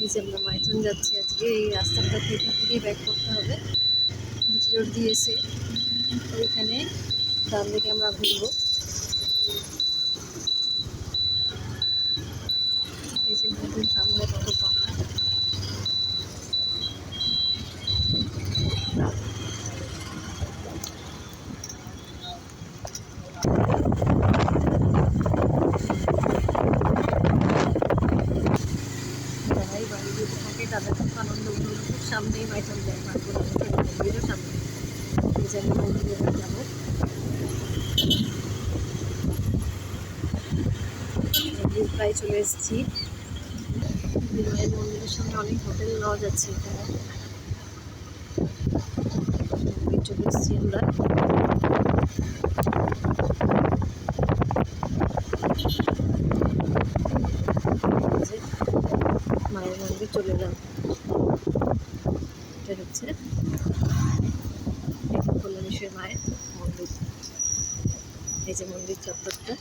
এই যে আমরা মাইথন যাচ্ছি আজকে। এই রাস্তাটা থেকেই ব্যাক করতে হবে। নিচে রোড দিয়ে এসে ওইখানে ডান দিকে আমরা ঘুরবো। এই যে নদীর সামনে কত পাহাড়। যারাই বাড়ি যেতে থাকে তাদের খুব আনন্দ উপলক্ষের সামনেই মাইথন যায়, মন্দিরের সামনে। এই যে আমি মন্দিরে যাবো, মন্দির প্রায় চলে এসেছি। মায়ের মন্দিরের সামনে অনেক হোটেল লজ আছে এখানে। মন্দির চলে এসেছি আমরা। মায়ের মন্দির চলে এলাম। এটা হচ্ছে কল্যাণেশ্বরী মায়ের মন্দির। এই যে মন্দির চত্বরটা।